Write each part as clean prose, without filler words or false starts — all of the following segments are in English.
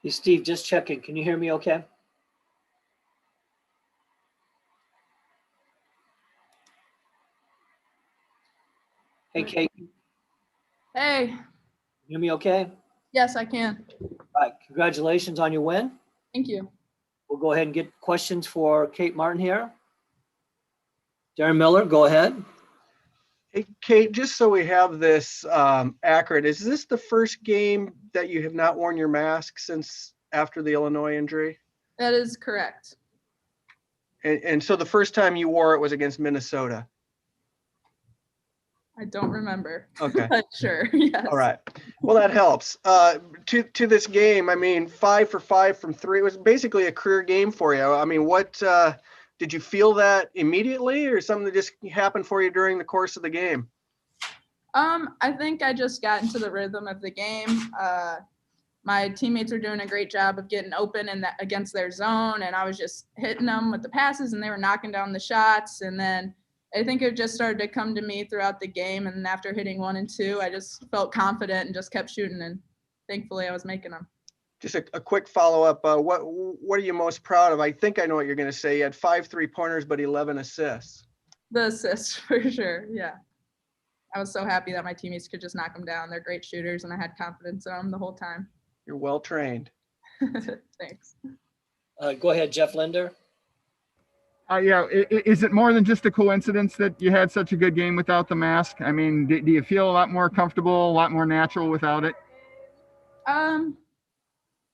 Hey, Steve, just checking. Can you hear me okay? Hey, Kate, can Hey, you hear me okay? yes, I can. All right, congratulations on your win. Thank you. We'll go ahead and get questions for Kate Martin here. Darren Miller, go ahead. Hey, Kate, just so we have this accurate, is this the first game that you have not worn your mask since after the Illinois injury? That is correct. And so the first time you wore it was against Minnesota? I don't remember. Okay. But sure, yes. All right. Well, that helps. To this game, I mean, 5 for 5 from 3. It was basically a career game for you. I mean, what did you feel that immediately, or something that just happened for you during the course of the game? I think I just got into the rhythm of the game. My teammates were doing a great job of getting open and against their zone, and I was just hitting them with the passes, and they were knocking down the shots. And then I think it just started to come to me throughout the game. And after hitting 1 and 2, I just felt confident and just kept shooting. And thankfully, I was making them. Just a quick follow-up. What are you most proud of? I think I know what you're going to say. You had 5 3-pointers, but 11 assists. The assists, for sure, yeah. I was so happy that my teammates could just knock them down. They're great shooters, and I had confidence in them the whole time. You're well trained. Thanks. Go ahead, Jeff Linder. Yeah, is it more than just a coincidence that you had such a good game without the mask? I mean, do you feel a lot more comfortable, a lot more natural without it?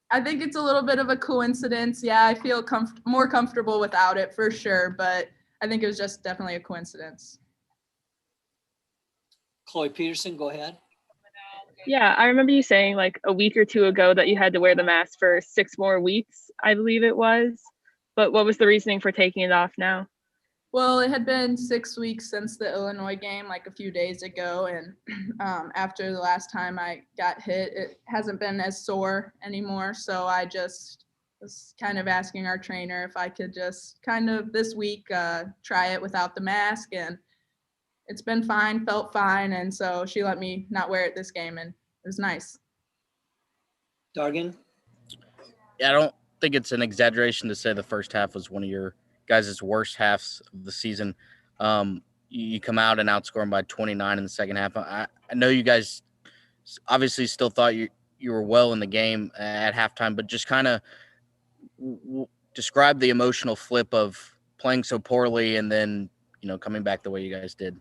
I think it's a little bit of a coincidence. Yeah, I feel more comfortable without it for sure, but I think it was just definitely a coincidence. Chloe Peterson, go ahead. Yeah, I remember you saying like a week or two ago that you had to wear the mask for 6 more weeks, I believe it was. But what was the reasoning for taking it off now? Well, it had been 6 weeks since the Illinois game, like a few days ago. And after the last time I got hit, it hasn't been as sore anymore. So I just was kind of asking our trainer if I could just kind of this week try it without the mask. And it's been fine, felt fine. And so she let me not wear it this game, and it was nice. Dargan? Yeah, I don't think it's an exaggeration to say the first half was one of your guys' worst halves of the season. You come out and outscore them by 29 in the second half. I know you guys obviously still thought you were well in the game at halftime, but just kind of describe the emotional flip of playing so poorly and then, coming back the way you guys did.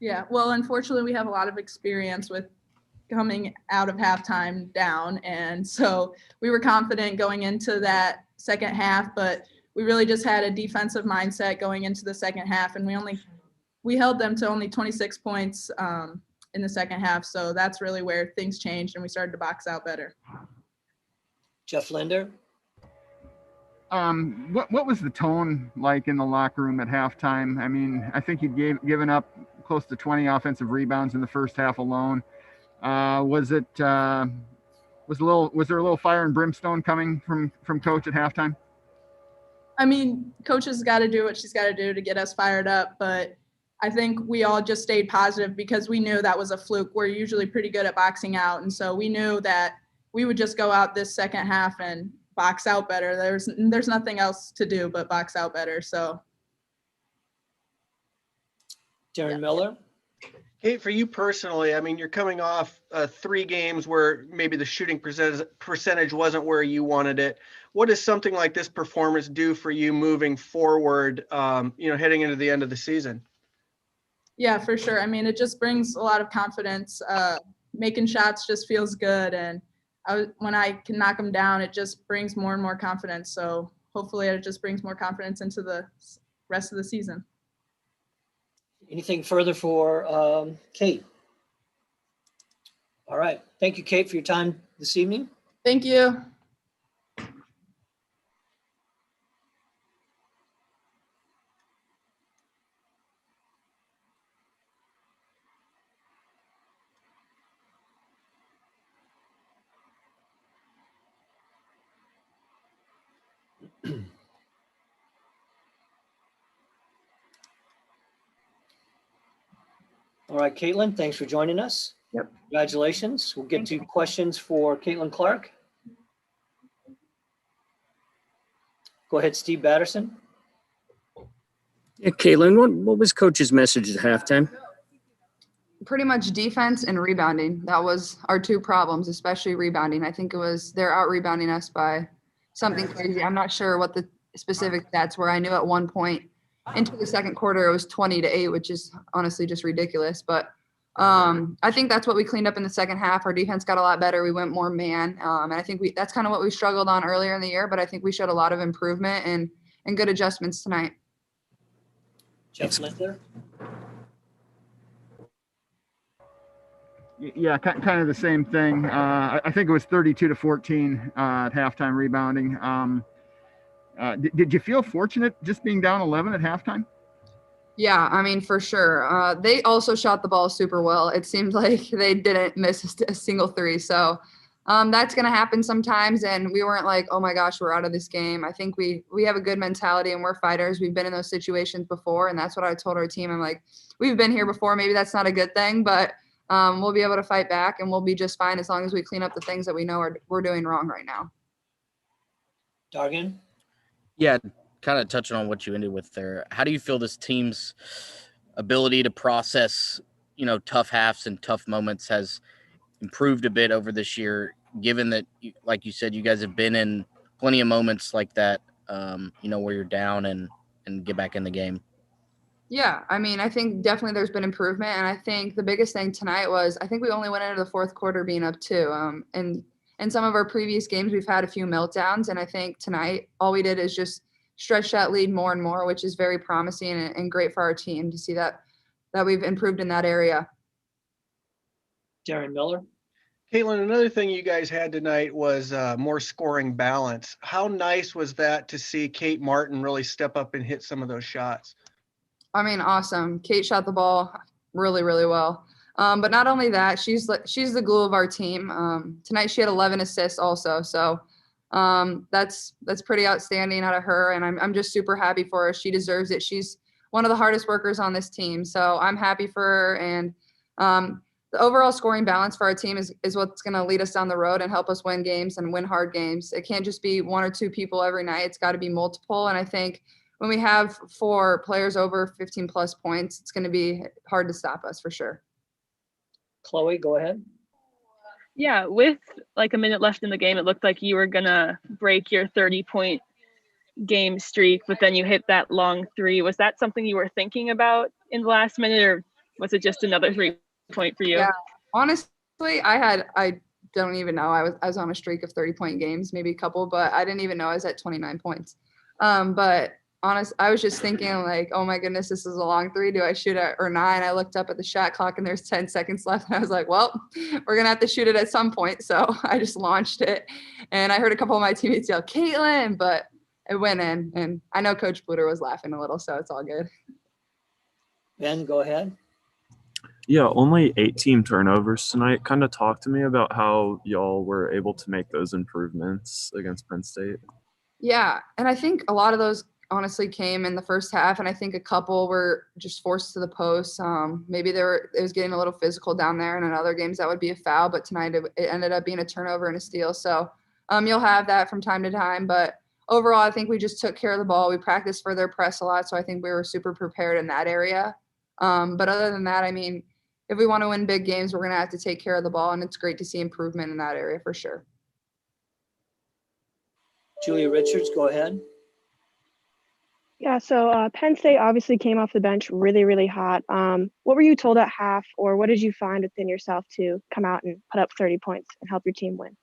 Yeah, well, unfortunately, we have a lot of experience with coming out of halftime down. And so we were confident going into that second half, but we really just had a defensive mindset going into the second half. And we held them to only 26 points in the second half. So that's really where things changed and we started to box out better. Jeff Linder? What was the tone like in the locker room at halftime? I mean, I think you'd given up close to 20 offensive rebounds in the first half alone. Was there a little fire and brimstone coming from Coach at halftime? I mean, Coach has got to do what she's got to do to get us fired up, but I think we all just stayed positive because we knew that was a fluke. We're usually pretty good at boxing out, and so we knew that we would just go out this second half and box out better. There's nothing else to do but box out better. So, Darren Miller? Hey, for you personally, I mean, you're coming off 3 games where maybe the shooting percentage wasn't where you wanted it. What does something like this performance do for you moving forward, heading into the end of the season? Yeah, for sure. I mean, it just brings a lot of confidence. Making shots just feels good. And when I can knock them down, it just brings more and more confidence. So hopefully it just brings more confidence into the rest of the season. Anything further for Kate? All right. Thank you, Kate, for your time this evening. Thank you. All right, Caitlin, thanks for joining us. Yep. Congratulations. We'll get to questions for Caitlin Clark. Go ahead, Steve Batterson. Yeah, Caitlin, what was coach's message at halftime? Pretty much defense and rebounding. That was our two problems, especially rebounding. I think it was they're out rebounding us by something crazy. I'm not sure what the specific stats were. I knew at one point into the second quarter it was 20-8, which is honestly just ridiculous. But I think that's what we cleaned up in the second half. Our defense got a lot better. We went more man, and I think that's kind of what we struggled on earlier in the year. But I think we showed a lot of improvement and good adjustments tonight. Jeff Linder. Yeah, kind of the same thing. I think it was 32-14 at halftime rebounding. Did you feel fortunate just being down 11 at halftime? Yeah, I mean, for sure. They also shot the ball super well. It seemed like they didn't miss a single three. So that's going to happen sometimes. And we weren't like, oh my gosh, we're out of this game. I think we have a good mentality and we're fighters. We've been in those situations before. And that's what I told our team. I'm like, we've been here before. Maybe that's not a good thing, but we'll be able to fight back and we'll be just fine as long as we clean up the things that we know we're doing wrong right now. Dargan. Yeah, kind of touching on what you ended with there. How do you feel this team's ability to process, tough halves and tough moments has improved a bit over this year, given that, like you said, you guys have been in plenty of moments like that, where you're down and get back in the game? Yeah, I mean, I think definitely there's been improvement. And I think the biggest thing tonight was I think we only went into the fourth quarter being up 2. And in some of our previous games, we've had a few meltdowns. And I think tonight all we did is just stretch that lead more and more, which is very promising and great for our team to see that we've improved in that area. Darren Miller. Caitlin, another thing you guys had tonight was more scoring balance. How nice was that to see Kate Martin really step up and hit some of those shots? I mean, awesome. Kate shot the ball really, really well. But not only that, she's the glue of our team. Tonight she had 11 assists also. So that's pretty outstanding out of her. And I'm just super happy for her. She deserves it. She's one of the hardest workers on this team. So I'm happy for her. And the overall scoring balance for our team is what's going to lead us down the road and help us win games and win hard games. It can't just be 1 or 2 people every night. It's got to be multiple. And I think when we have 4 players over 15 plus points, it's going to be hard to stop us for sure. Chloe, go ahead. Yeah, with like a minute left in the game, it looked like you were going to break your 30-point game streak, but then you hit that long 3. Was that something you were thinking about in the last minute, or was it just another 3-point for you? Yeah, honestly, I don't even know. I was on a streak of 30-point games, maybe a couple, but I didn't even know I was at 29 points. But I was just thinking like, oh my goodness, this is a long 3. Do I shoot it or not? And I looked up at the shot clock and there's 10 seconds left. And I was like, well, we're going to have to shoot it at some point. So I just launched it. And I heard a couple of my teammates yell, Caitlin, but it went in. And I know Coach Bluder was laughing a little, so it's all good. Ben, go ahead. Yeah, only 18 turnovers tonight. Kind of talk to me about how y'all were able to make those improvements against Penn State. Yeah, and I think a lot of those honestly came in the first half, and I think a couple were just forced to the post. Maybe it was getting a little physical down there, and in other games that would be a foul, but tonight it ended up being a turnover and a steal. So you'll have that from time to time, but overall I think we just took care of the ball. We practiced for their press a lot, so I think we were super prepared in that area. But other than that, I mean, if we want to win big games, we're going to have to take care of the ball, and it's great to see improvement in that area for sure. Julia Richards, go ahead. Yeah, so Penn State obviously came off the bench really, really hot. What were you told at half, or what did you find within yourself to come out and put up 30 points and help your team win?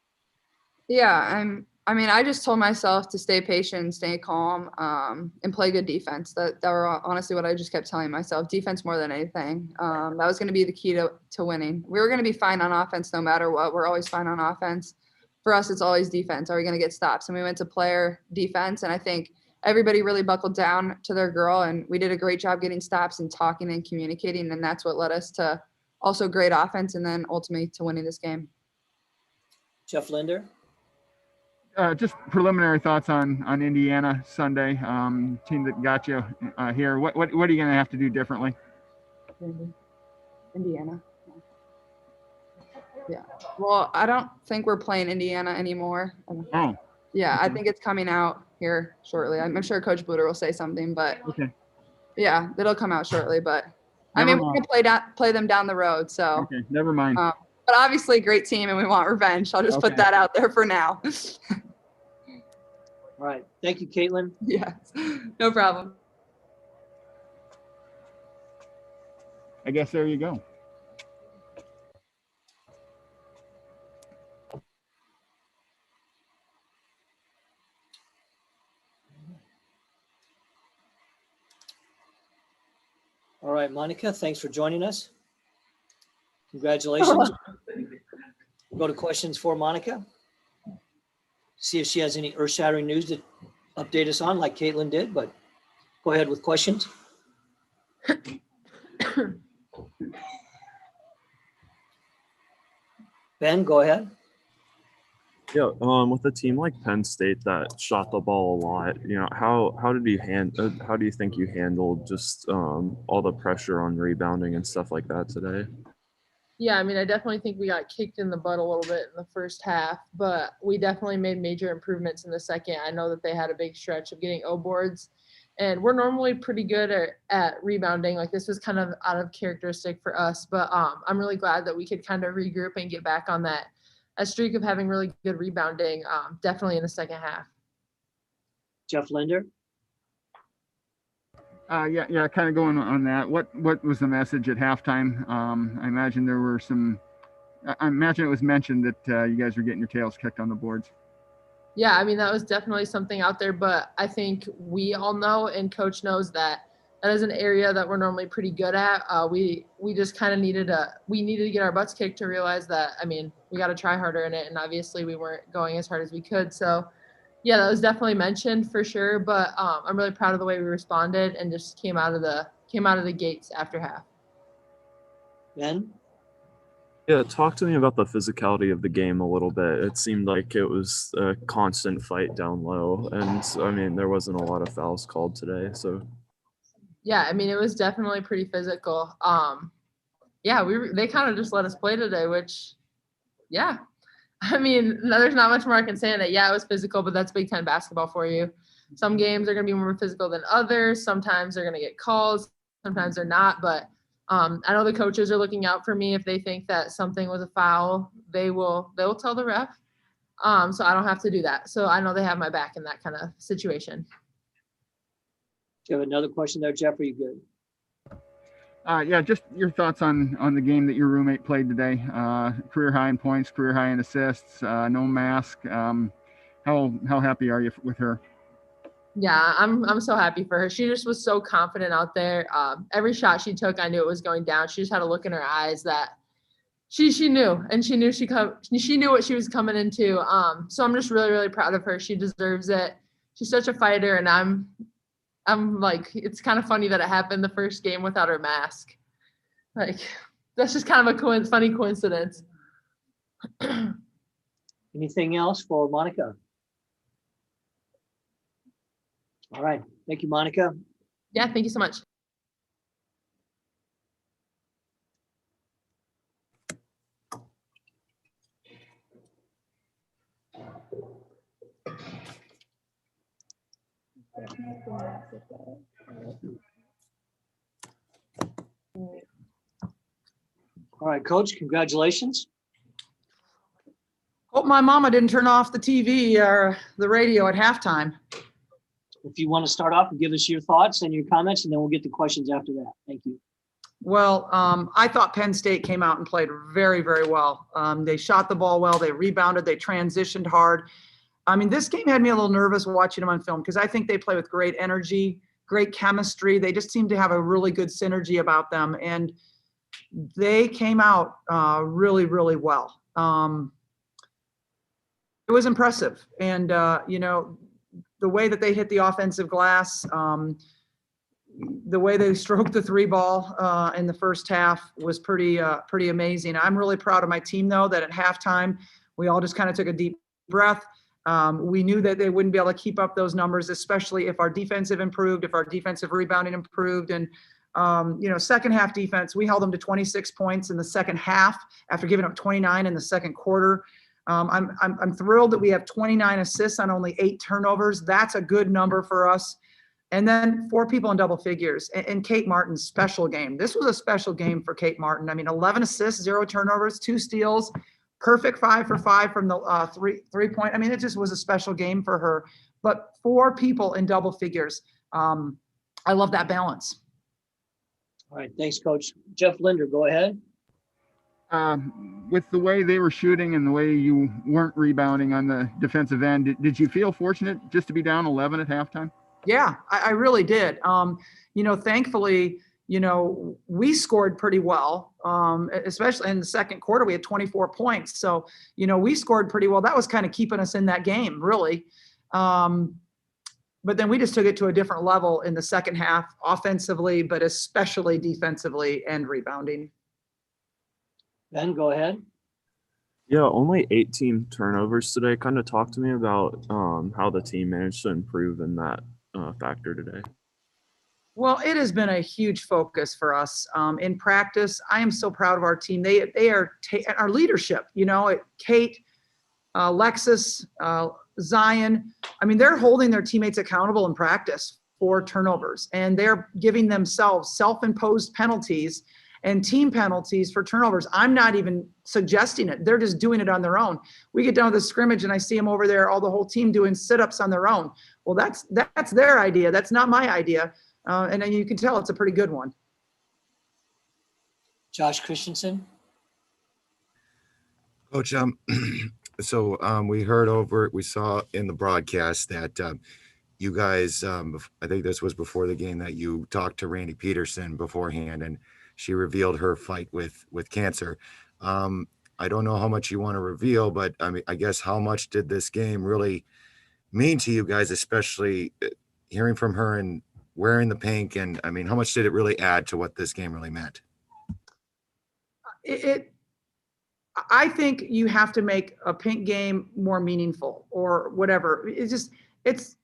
Yeah, I just told myself to stay patient and stay calm and play good defense. That were honestly what I just kept telling myself. Defense more than anything. That was going to be the key to winning. We were going to be fine on offense no matter what. We're always fine on offense. For us, it's always defense. Are we going to get stops? And we went to player defense, and I think everybody really buckled down to their girl, and we did a great job getting stops and talking and communicating, and that's what led us to also great offense and then ultimately to winning this game. Jeff Linder. Just preliminary thoughts on Indiana Sunday, team that got you here. What are you going to have to do differently? Indiana. Yeah. Well, I don't think we're playing Indiana anymore. Oh. Yeah, I Okay. think it's coming out here shortly. I'm sure Coach Bluder will say something, but Okay. yeah, it'll come out shortly. But I Never mean, we're mind. gonna play them down the road. So, Okay. Never mind. but obviously, great team, and we want revenge. I'll just put Okay. that out there for now. All right. Thank you, Caitlin. Yeah, no problem. I guess there you go. All right, Monica, thanks for joining us. Congratulations. We'll go to questions for Monica. See if she has any earth-shattering news to update us on, like Caitlin did, but go ahead with questions. Ben, go ahead. Yeah, with a team like Penn State that shot the ball a lot, how did you how do you think you handled just all the pressure on rebounding and stuff like that today? Yeah, I mean, I definitely think we got kicked in the butt a little bit in the first half, but we definitely made major improvements in the second. I know that they had a big stretch of getting O boards, and we're normally pretty good at rebounding. Like, this was kind of out of characteristic for us, but I'm really glad that we could kind of regroup and get back on that a streak of having really good rebounding, definitely in the second half. Jeff Linder. Yeah, kind of going on that. What was the message at halftime? I imagine there were I imagine it was mentioned that you guys were getting your tails kicked on the boards. Yeah, I mean, that was definitely something out there, but I think we all know and coach knows that that is an area that we're normally pretty good at. We just kind of needed to get our butts kicked to realize that, I mean, we got to try harder in it. And obviously we weren't going as hard as we could. So yeah, that was definitely mentioned for sure. But I'm really proud of the way we responded and just came out of the gates after half. Ben? Yeah, talk to me about the physicality of the game a little bit. It seemed like it was a constant fight down low, and I mean, there wasn't a lot of fouls called today, so. Yeah, I mean, it was definitely pretty physical. Yeah, they kind of just let us play today, which, yeah. I mean, there's not much more I can say on it. Yeah, it was physical, but that's Big Ten basketball for you. Some games are going to be more physical than others. Sometimes they're going to get calls. Sometimes they're not. But I know the coaches are looking out for me. If they think that something was a foul, they will tell the ref. So I don't have to do that. So I know they have my back in that kind of situation. Do you have another question there, Jeff? Are you good? Yeah, just your thoughts on the game that your roommate played today. Career high in points, career high in assists, no mask. How happy are you with her? Yeah, I'm so happy for her. She just was so confident out there. Every shot she took, I knew it was going down. She just had a look in her eyes that she knew, and she knew she knew what she was coming into. So I'm just really, really proud of her. She deserves it. She's such a fighter, and I'm like, it's kind of funny that it happened the first game without her mask. Like, that's just kind of a funny coincidence. Anything else for Monica? All right. Thank you, Monica. Yeah, thank you so much. All right, Coach, congratulations. Hope my mama didn't turn off the TV or the radio at halftime. If you want to start off and give us your thoughts and your comments, and then we'll get to questions after that. Thank you. Well, I thought Penn State came out and played very, very well. They shot the ball well. They rebounded. They transitioned hard. I mean, this game had me a little nervous watching them on film because I think they play with great energy, great chemistry. They just seem to have a really good synergy about them. And they came out really, really well. It was impressive. And, the way that they hit the offensive glass, the way they stroked the three ball in the first half was pretty amazing. I'm really proud of my team, though, that at halftime, we all just kind of took a deep breath. We knew that they wouldn't be able to keep up those numbers, especially if our defensive improved, if our defensive rebounding improved. And, second half defense, we held them to 26 points in the second half after giving up 29 in the second quarter. I'm thrilled that we have 29 assists on only 8 turnovers. That's a good number for us. And then 4 people in double figures. And Kate Martin's special game. This was a special game for Kate Martin. I mean, 11 assists, 0 turnovers, 2 steals, perfect 5 for 5 from the three-point. I mean, it just was a special game for her. But 4 people in double figures. I love that balance. All right, thanks, Coach. Jeff Linder, go ahead. With the way they were shooting and the way you weren't rebounding on the defensive end, did you feel fortunate just to be down 11 at halftime? Yeah, I really did. Thankfully, we scored pretty well, especially in the second quarter. We had 24 points. So, we scored pretty well. That was kind of keeping us in that game, really. But then we just took it to a different level in the second half, offensively, but especially defensively and rebounding. Ben, go ahead. Yeah, only 18 turnovers today. Kind of talk to me about how the team managed to improve in that factor today. Well, it has been a huge focus for us in practice. I am so proud of our team. They are our leadership. Kate, Lexus, Zion. I mean, they're holding their teammates accountable in practice for turnovers, and they're giving themselves self-imposed penalties and team penalties for turnovers. I'm not even suggesting it. They're just doing it on their own. We get down to the scrimmage and I see them over there, the whole team doing sit-ups on their own. Well, that's their idea. That's not my idea. And then you can tell it's a pretty good one. Josh Christensen. Coach, we saw in the broadcast that you guys, I think this was before the game, that you talked to Randy Peterson beforehand, and she revealed her fight with cancer. I don't know how much you want to reveal, but I mean, I guess how much did this game really mean to you guys, especially hearing from her and wearing the pink? And I mean, how much did it really add to what this game really meant? I think you have to make a pink game more meaningful or whatever.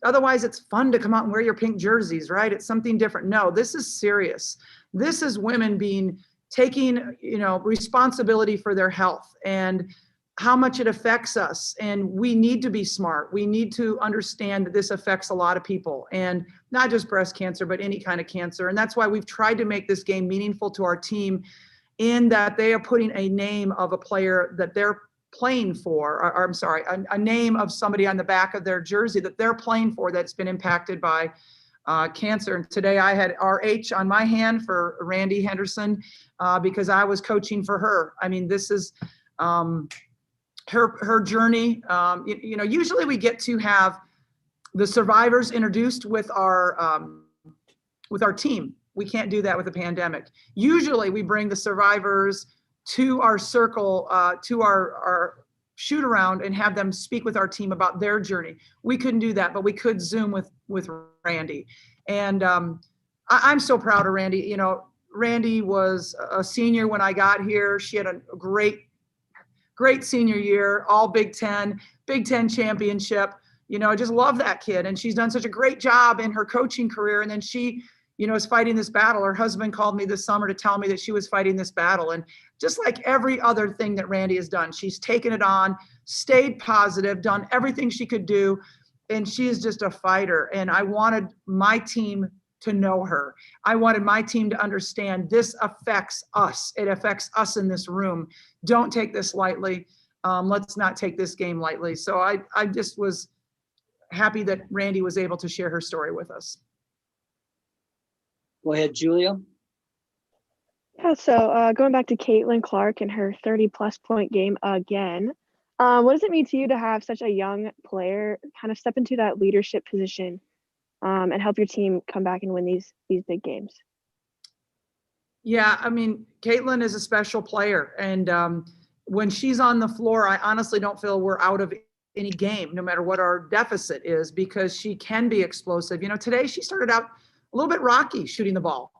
Otherwise it's fun to come out and wear your pink jerseys, right? It's something different. No, this is serious. This is women taking responsibility for their health and how much it affects us. And we need to be smart. We need to understand that this affects a lot of people, and not just breast cancer, but any kind of cancer. And that's why we've tried to make this game meaningful to our team, in that they are putting a name of a player that they're playing for, or I'm sorry, a name of somebody on the back of their jersey that they're playing for that's been impacted by cancer. And today I had RH on my hand for Randy Henderson because I was coaching for her. I mean, this is her journey. Usually we get to have the survivors introduced with our team. We can't do that with the pandemic. Usually we bring the survivors to our circle, to our shoot around, and have them speak with our team about their journey. We couldn't do that, but we could Zoom with Randy. And I'm so proud of Randy. Randy was a senior when I got here. She had a great senior year, all Big Ten championship. I just love that kid. And she's done such a great job in her coaching career. And then she, is fighting this battle. Her husband called me this summer to tell me that she was fighting this battle. And just like every other thing that Randy has done, she's taken it on, stayed positive, done everything she could do. And she is just a fighter. And I wanted my team to know her. I wanted my team to understand this affects us. It affects us in this room. Don't take this lightly. Let's not take this game lightly. So I just was happy that Randy was able to share her story with us. Go ahead, Julia. Yeah, so going back to Caitlin Clark and her 30-plus point game again, what does it mean to you to have such a young player kind of step into that leadership position and help your team come back and win these big games? Yeah, I mean, Caitlin is a special player. And when she's on the floor, I honestly don't feel we're out of any game, no matter what our deficit is, because she can be explosive. Today she started out a little bit rocky shooting the ball.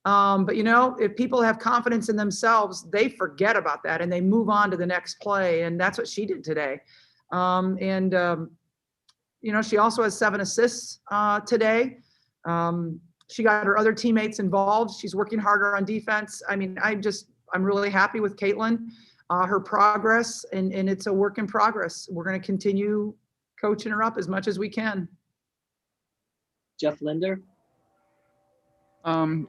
But if people have confidence in themselves, they forget about that and they move on to the next play. And that's what she did today. She also has 7 assists today. She got her other teammates involved. She's working harder on defense. I mean, I'm really happy with Caitlin. her progress, and it's a work in progress. We're going to continue coaching her up as much as we can. Jeff Linder?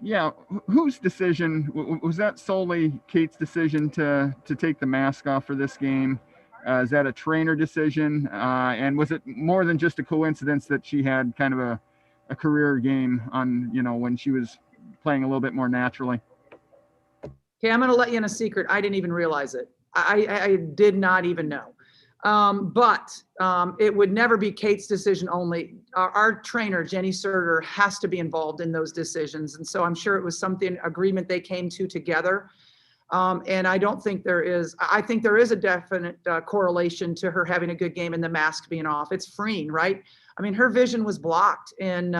Yeah, whose decision was that? Solely Kate's decision to take the mask off for this game? Is that a trainer decision? And was it more than just a coincidence that she had kind of a career game on, when she was playing a little bit more naturally? Okay, I'm going to let you in a secret. I didn't even realize it. I did not even know. But it would never be Kate's decision only. Our trainer, Jenny Serter, has to be involved in those decisions. And so I'm sure it was something, agreement they came to together. And I don't think there is, I think there is a definite correlation to her having a good game and the mask being off. It's freeing, right? I mean, her vision was blocked. And,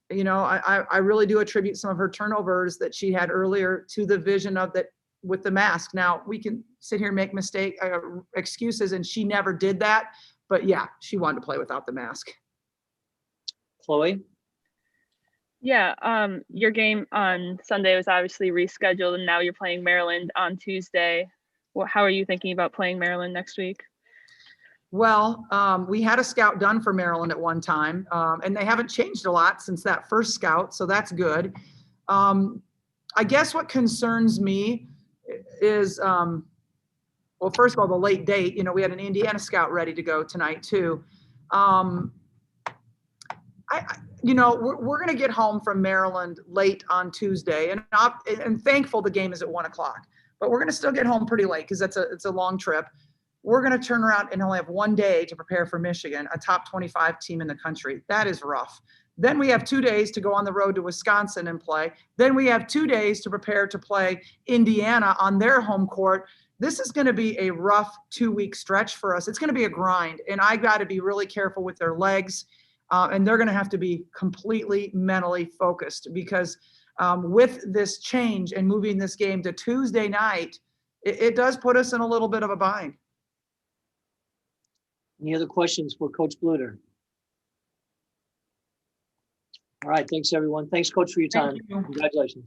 I really do attribute some of her turnovers that she had earlier to the vision of that with the mask. Now, we can sit here and make excuses, and she never did that. But yeah, she wanted to play without the mask. Chloe? Yeah, your game on Sunday was obviously rescheduled, and now you're playing Maryland on Tuesday. How are you thinking about playing Maryland next week? Well, we had a scout done for Maryland at one time, and they haven't changed a lot since that first scout, so that's good. I guess what concerns me is, well, first of all, the late date. We had an Indiana scout ready to go tonight too. We're going to get home from Maryland late on Tuesday, and I'm thankful the game is at 1 o'clock. But we're going to still get home pretty late because it's a long trip. We're going to turn around and only have 1 day to prepare for Michigan, a top 25 team in the country. That is rough. Then we have 2 days to go on the road to Wisconsin and play. Then we have 2 days to prepare to play Indiana on their home court. This is going to be a rough 2-week stretch for us. It's going to be a grind, and I got to be really careful with their legs. And they're going to have to be completely mentally focused because with this change and moving this game to Tuesday night, it does put us in a little bit of a bind. Any other questions for Coach Bluder? All right, thanks everyone. Thanks, Coach, for your time. Thank you. Congratulations.